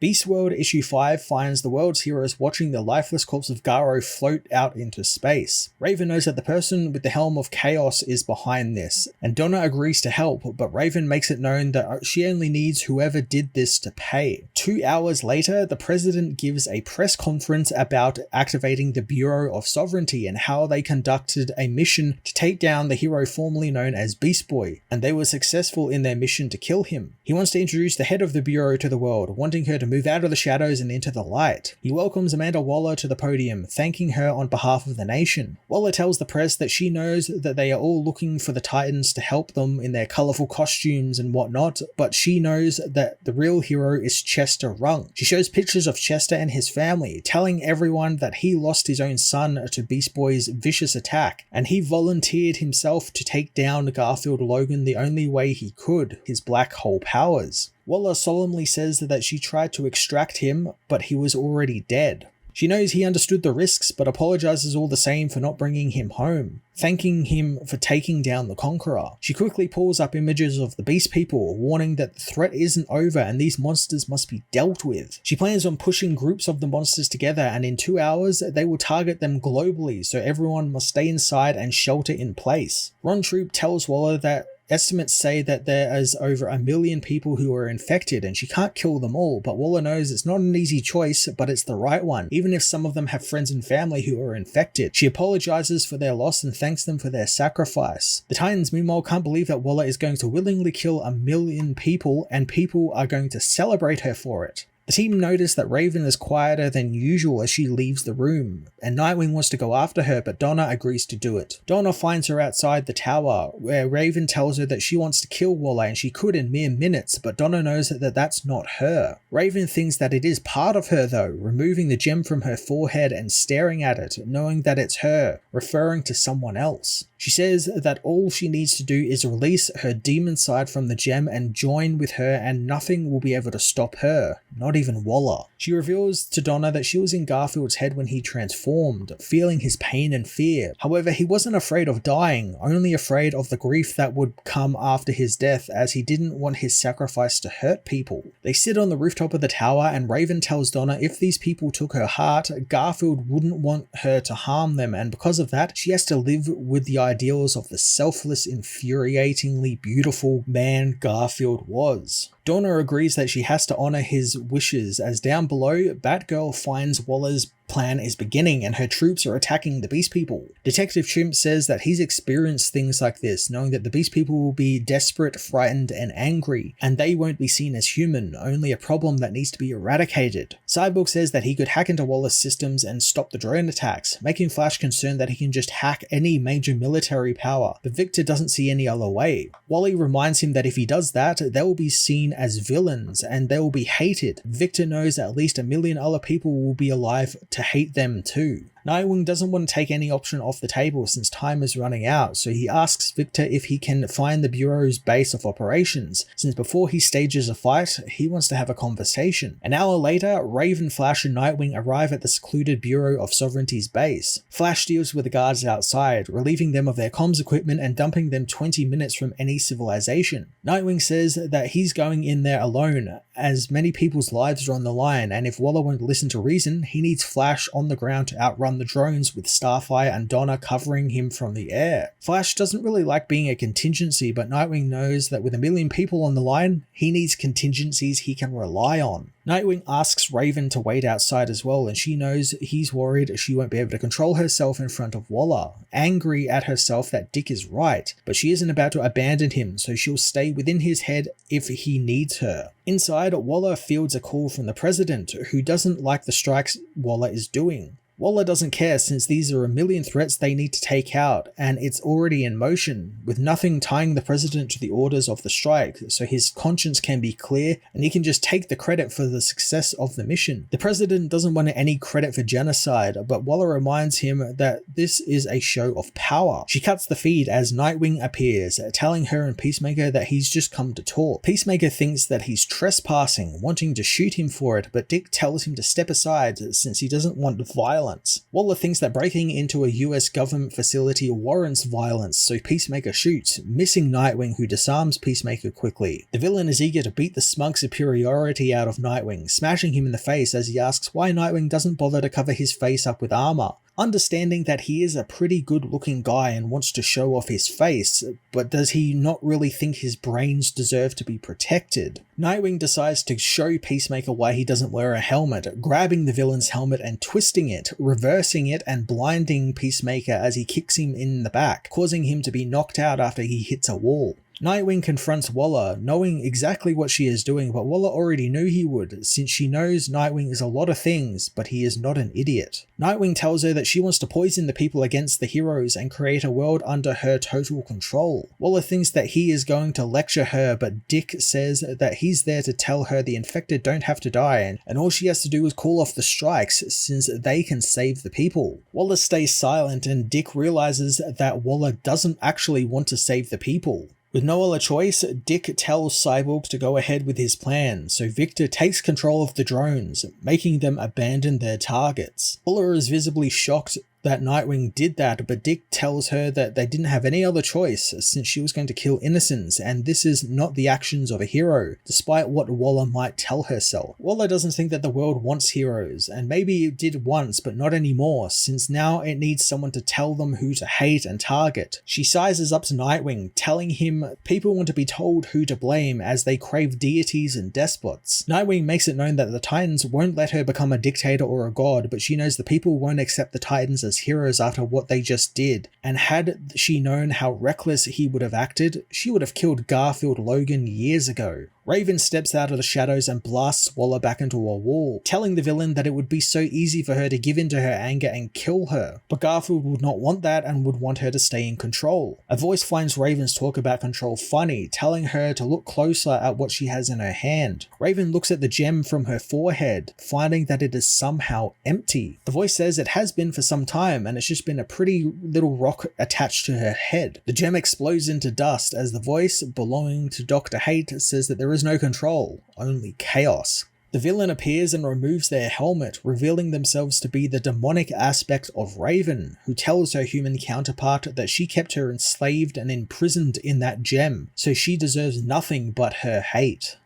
Beast World issue 5 finds the world's heroes watching the lifeless corpse of Garo float out into space. Raven knows that the person with the helm of chaos is behind this, and Donna agrees to help, but Raven makes it known that she only needs whoever did this to pay. 2 hours later, the president gives a press conference about activating the Bureau of Sovereignty and how they conducted a mission to take down the hero formerly known as Beast Boy, and they were successful in their mission to kill him. He wants to introduce the head of the Bureau to the world, wanting her to move out of the shadows and into the light. He welcomes Amanda Waller to the podium, thanking her on behalf of the nation. Waller tells the press that she knows that they are all looking for the Titans to help them in their colourful costumes and whatnot, but she knows that the real hero is Chester Rung. She shows pictures of Chester and his family, telling everyone that he lost his own son to Beast Boy's vicious attack, and he volunteered himself to take down Garfield Logan the only way he could, his black hole powers. Waller solemnly says that she tried to extract him, but he was already dead. She knows he understood the risks, but apologizes all the same for not bringing him home, thanking him for taking down the Conqueror. She quickly pulls up images of the Beast People, warning that the threat isn't over and these monsters must be dealt with. She plans on pushing groups of the monsters together, and in 2 hours, they will target them globally, so everyone must stay inside and shelter in place. Ron Troop tells Waller that estimates say that there is over 1 million people who are infected and she can't kill them all, but Waller knows it's not an easy choice, but it's the right one, even if some of them have friends and family who are infected. She apologizes for their loss and thanks them for their sacrifice. The Titans meanwhile can't believe that Waller is going to willingly kill 1 million people, and people are going to celebrate her for it. The team notice that Raven is quieter than usual as she leaves the room, and Nightwing wants to go after her, but Donna agrees to do it. Donna finds her outside the tower, where Raven tells her that she wants to kill Waller and she could in mere minutes, but Donna knows that that's not her. Raven thinks that it is part of her though, removing the gem from her forehead and staring at it, knowing that it's her, referring to someone else. She says that all she needs to do is release her demon side from the gem and join with her, and nothing will be able to stop her, not even Waller. She reveals to Donna that she was in Garfield's head when he transformed, feeling his pain and fear. However, he wasn't afraid of dying, only afraid of the grief that would come after his death, as he didn't want his sacrifice to hurt people. They sit on the rooftop of the tower, and Raven tells Donna if these people took her heart, Garfield wouldn't want her to harm them, and because of that, she has to live with the ideals of the selfless, infuriatingly beautiful man Garfield was. Donna agrees that she has to honor his wishes, as down below, Batgirl finds Waller's plan is beginning and her troops are attacking the Beast People. Detective Chimp says that he's experienced things like this, knowing that the Beast People will be desperate, frightened, and angry, and they won't be seen as human, only a problem that needs to be eradicated. Cyborg says that he could hack into Waller's systems and stop the drone attacks, making Flash concerned that he can just hack any major military power, but Victor doesn't see any other way. Wally reminds him that if he does that, they will be seen as villains and they will be hated. Victor knows at least 1 million other people will be alive to hate them too. Nightwing doesn't want to take any option off the table since time is running out, so he asks Victor if he can find the Bureau's base of operations, since before he stages a fight, he wants to have a conversation. An hour later, Raven, Flash, and Nightwing arrive at the secluded Bureau of Sovereignty's base. Flash deals with the guards outside, relieving them of their comms equipment and dumping them 20 minutes from any civilization. Nightwing says that he's going in there alone, as many people's lives are on the line, and if Waller won't listen to reason, he needs Flash on the ground to outrun the drones, with Starfire and Donna covering him from the air. Flash doesn't really like being a contingency, but Nightwing knows that with 1 million people on the line, he needs contingencies he can rely on. Nightwing asks Raven to wait outside as well, and she knows he's worried she won't be able to control herself in front of Waller, angry at herself that Dick is right, but she isn't about to abandon him, so she'll stay within his head if he needs her. Inside, Waller fields a call from the president, who doesn't like the strikes Waller is doing. Waller doesn't care since these are 1 million threats they need to take out, and it's already in motion, with nothing tying the president to the orders of the strike, so his conscience can be clear and he can just take the credit for the success of the mission. The president doesn't want any credit for genocide, but Waller reminds him that this is a show of power. She cuts the feed as Nightwing appears, telling her and Peacemaker that he's just come to talk. Peacemaker thinks that he's trespassing, wanting to shoot him for it, but Dick tells him to step aside since he doesn't want violence. violence. Waller thinks that breaking into a US government facility warrants violence, so Peacemaker shoots, missing Nightwing, who disarms Peacemaker quickly. The villain is eager to beat the smug superiority out of Nightwing, smashing him in the face as he asks why Nightwing doesn't bother to cover his face up with armor. Understanding that he is a pretty good looking guy and wants to show off his face, but does he not really think his brains deserve to be protected? Nightwing decides to show Peacemaker why he doesn't wear a helmet, grabbing the villain's helmet and twisting it, reversing it and blinding Peacemaker as he kicks him in the back, causing him to be knocked out after he hits a wall. Nightwing confronts Waller, knowing exactly what she is doing, but Waller already knew he would, since she knows Nightwing is a lot of things, but he is not an idiot. Nightwing tells her that she wants to poison the people against the heroes and create a world under her total control. Waller thinks that he is going to lecture her, but Dick says that he's there to tell her the infected don't have to die, and all she has to do is call off the strikes, since they can save the people. Waller stays silent, and Dick realizes that Waller doesn't actually want to save the people. With no other choice, Dick tells Cyborg to go ahead with his plan, so Victor takes control of the drones, making them abandon their targets. Waller is visibly shocked that Nightwing did that, but Dick tells her that they didn't have any other choice since she was going to kill innocents, and this is not the actions of a hero, despite what Waller might tell herself. Waller doesn't think that the world wants heroes, and maybe it did once, but not anymore, since now it needs someone to tell them who to hate and target. She sizes up to Nightwing, telling him people want to be told who to blame as they crave deities and despots. Nightwing makes it known that the Titans won't let her become a dictator or a god, but she knows the people won't accept the Titans as heroes after what they just did, and had she known how reckless he would have acted, she would have killed Garfield Logan years ago. Raven steps out of the shadows and blasts Waller back into a wall, telling the villain that it would be so easy for her to give in to her anger and kill her. But Garfield would not want that and would want her to stay in control. A voice finds Raven's talk about control funny, telling her to look closer at what she has in her hand. Raven looks at the gem from her forehead, finding that it is somehow empty. The voice says it has been for some time, and it's just been a pretty little rock attached to her head. The gem explodes into dust as the voice, belonging to Dr. Hate, says that there is no control, only chaos. The villain appears and removes their helmet, revealing themselves to be the demonic aspect of Raven, who tells her human counterpart that she kept her enslaved and imprisoned in that gem, so she deserves nothing but her hate.